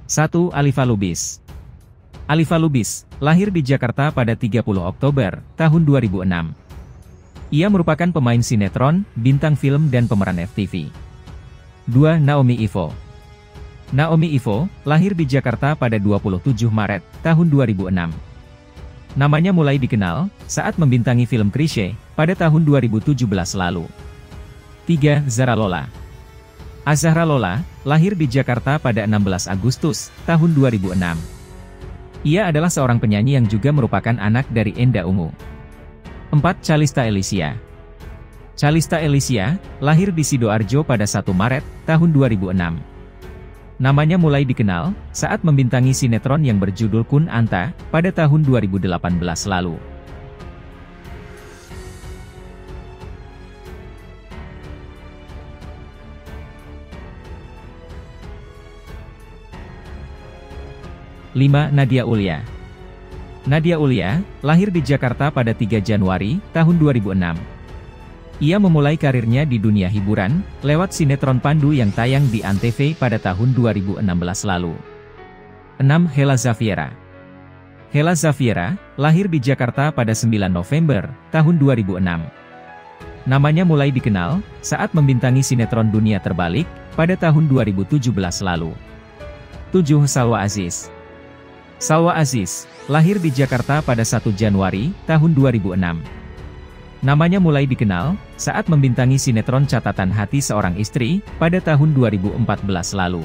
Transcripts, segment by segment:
1. Alifa Lubis. Alifa Lubis, lahir di Jakarta pada 30 Oktober, tahun 2006. Ia merupakan pemain sinetron, bintang film dan pemeran FTV. 2. Naomi Ivo. Naomi Ivo, lahir di Jakarta pada 27 Maret, tahun 2006. Namanya mulai dikenal, saat membintangi film Krisye, pada tahun 2017 lalu. 3. Zara Lola. Azahra Lola, lahir di Jakarta pada 16 Agustus, tahun 2006. Ia adalah seorang penyanyi yang juga merupakan anak dari Enda Ungu. 4. Calista Elysia. Calista Elysia, lahir di Sidoarjo pada 1 Maret, tahun 2006. Namanya mulai dikenal, saat membintangi sinetron yang berjudul Kun Anta, pada tahun 2018 lalu. Lima. Nadia Ulya. Nadia Ulya, lahir di Jakarta pada 3 Januari, tahun 2006. Ia memulai karirnya di dunia hiburan, lewat sinetron Pandu yang tayang di Antv pada tahun 2016 lalu. 6. Hella Zafiera. Hella Zafiera, lahir di Jakarta pada 9 November, tahun 2006. Namanya mulai dikenal, saat membintangi sinetron Dunia Terbalik, pada tahun 2017 lalu. 7. Salwa Aziz. Salwa Aziz, lahir di Jakarta pada 1 Januari, tahun 2006. Namanya mulai dikenal, saat membintangi sinetron Catatan Hati Seorang Istri, pada tahun 2014 lalu.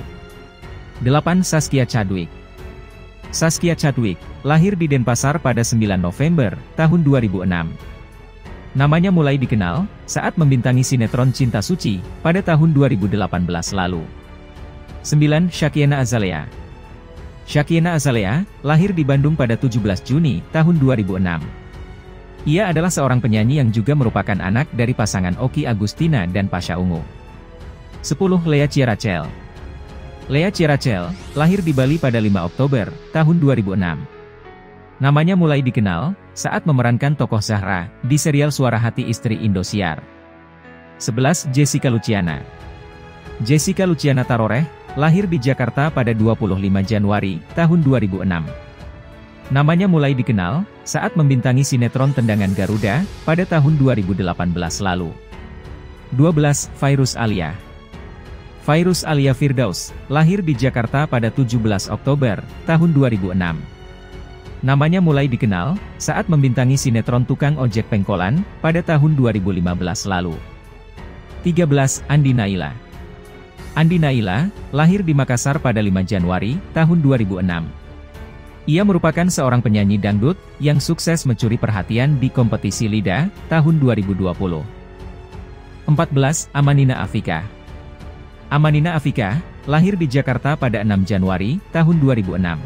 8. Zaskia Chadwick. Zaskia Chadwick, lahir di Denpasar pada 9 November, tahun 2006. Namanya mulai dikenal, saat membintangi sinetron Cinta Suci, pada tahun 2018 lalu. 9. Shakina Azalea. Shakina Azalea, lahir di Bandung pada 17 Juni, tahun 2006. Ia adalah seorang penyanyi yang juga merupakan anak dari pasangan Okky Agustina dan Pasha Ungu. 10. Lea Ciracel. Lea Ciracel, lahir di Bali pada 5 Oktober, tahun 2006. Namanya mulai dikenal, saat memerankan tokoh Zahra, di serial Suara Hati Istri Indosiar. 11. Jessica Luciana. Jessica Luciana Taroreh, lahir di Jakarta pada 25 Januari, tahun 2006. Namanya mulai dikenal, saat membintangi sinetron Tendangan Garuda, pada tahun 2018 lalu. 12. Fairuz Alia. Fairuz Alia Firdaus, lahir di Jakarta pada 17 Oktober, tahun 2006. Namanya mulai dikenal, saat membintangi sinetron Tukang Ojek Pengkolan, pada tahun 2015 lalu. 13. Andi Naila. Andi Naila, lahir di Makassar pada 5 Januari, tahun 2006. Ia merupakan seorang penyanyi dangdut, yang sukses mencuri perhatian di kompetisi LIDA, tahun 2020. 14. Amanina Afika. Amanina Afika, lahir di Jakarta pada 6 Januari, tahun 2006.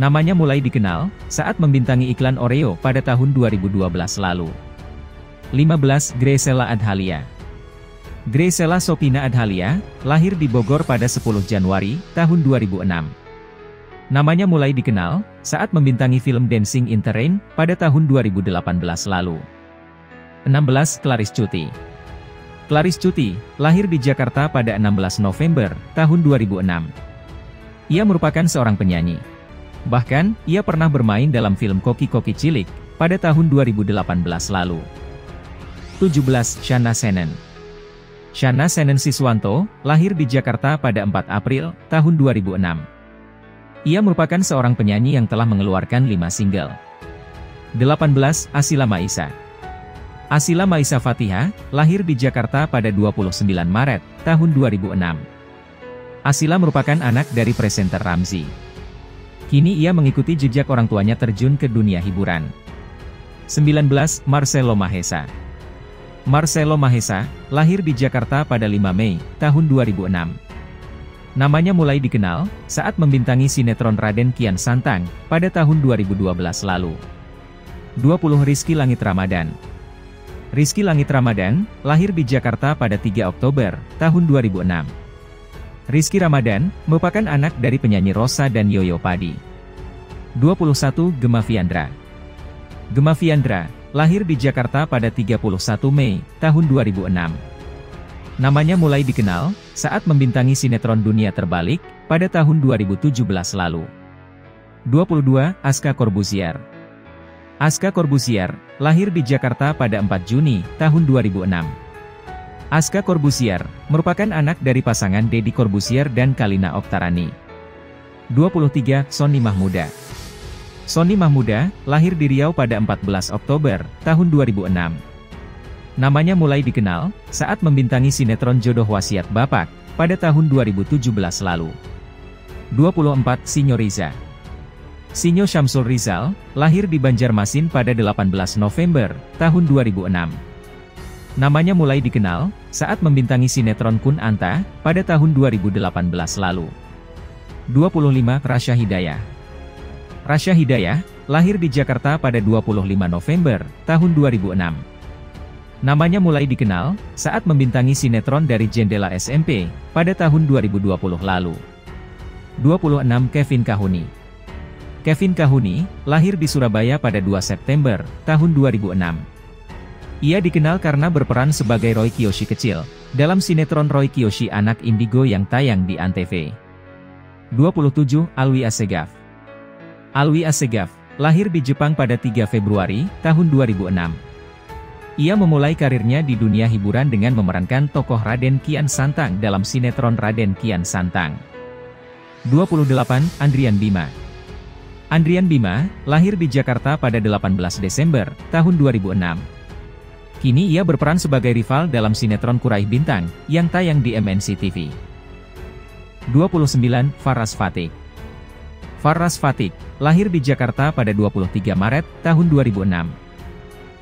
Namanya mulai dikenal, saat membintangi iklan Oreo pada tahun 2012 lalu. 15. Graciela Adhalia. Graciela Sopina Adhalia, lahir di Bogor pada 10 Januari, tahun 2006. Namanya mulai dikenal, saat membintangi film Dancing in the Rain, pada tahun 2018 lalu. 16. Clarice Cuti. Clarice Cuti, lahir di Jakarta pada 16 November, tahun 2006. Ia merupakan seorang penyanyi. Bahkan, ia pernah bermain dalam film Koki-Koki Cilik, pada tahun 2018 lalu. 17. Shana Senen. Shana Senen Siswanto, lahir di Jakarta pada 4 April, tahun 2006. Ia merupakan seorang penyanyi yang telah mengeluarkan 5 single. 18. Asila Maisa. Asila Maisa Fatihah, lahir di Jakarta pada 29 Maret, tahun 2006. Asila merupakan anak dari presenter Ramzy. Kini ia mengikuti jejak orang tuanya terjun ke dunia hiburan. 19. Marcelo Mahesa. Marcelo Mahesa, lahir di Jakarta pada 5 Mei, tahun 2006. Namanya mulai dikenal, saat membintangi sinetron Raden Kian Santang, pada tahun 2012 lalu. 20. Rizky Langit Ramadan. Rizky Langit Ramadan, lahir di Jakarta pada 3 Oktober, tahun 2006. Rizky Ramadan, merupakan anak dari penyanyi Rosa dan Yoyo Padi. 21. Gemma Fiandra. Gemma Fiandra, lahir di Jakarta pada 31 Mei, tahun 2006. Namanya mulai dikenal, saat membintangi sinetron Dunia Terbalik, pada tahun 2017 lalu. 22. Aska Corbuzier. Aska Corbuzier, lahir di Jakarta pada 4 Juni, tahun 2006. Aska Corbuzier, merupakan anak dari pasangan Deddy Corbuzier dan Kalina Oktarani. 23. Sony Mahmuda. Sony Mahmuda, lahir di Riau pada 14 Oktober, tahun 2006. Namanya mulai dikenal, saat membintangi sinetron Jodoh Wasiat Bapak, pada tahun 2017 lalu. 24. Sinyo Riza. Sinyo Syamsul Rizal, lahir di Banjarmasin pada 18 November, tahun 2006. Namanya mulai dikenal, saat membintangi sinetron Kun Anta, pada tahun 2018 lalu. 25. Rasya Hidayah. Rasya Hidayah, lahir di Jakarta pada 25 November, tahun 2006. Namanya mulai dikenal, saat membintangi sinetron Dari Jendela SMP, pada tahun 2020 lalu. 26. Kevin Kahuni. Kevin Kahuni, lahir di Surabaya pada 2 September, tahun 2006. Ia dikenal karena berperan sebagai Roy Kiyoshi kecil, dalam sinetron Roy Kiyoshi Anak Indigo yang tayang di Antv. 27. Alwi Assegaf. Alwi Assegaf, lahir di Jepang pada 3 Februari, tahun 2006. Ia memulai karirnya di dunia hiburan dengan memerankan tokoh Raden Kian Santang dalam sinetron Raden Kian Santang. 28. Andrian Bima. Andrian Bima, lahir di Jakarta pada 18 Desember, tahun 2006. Kini ia berperan sebagai rival dalam sinetron Kuraih Bintang, yang tayang di MNC TV. 29. Faras Fatik. Faras Fatik, lahir di Jakarta pada 23 Maret, tahun 2006.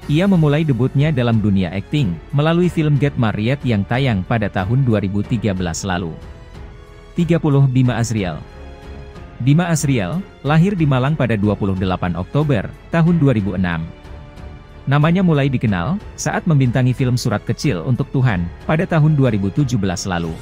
Ia memulai debutnya dalam dunia akting, melalui film Get Married yang tayang pada tahun 2013 lalu. 30. Bima Azriel. Bima Azriel, lahir di Malang pada 28 Oktober, tahun 2006. Namanya mulai dikenal, saat membintangi film Surat Kecil untuk Tuhan, pada tahun 2017 lalu.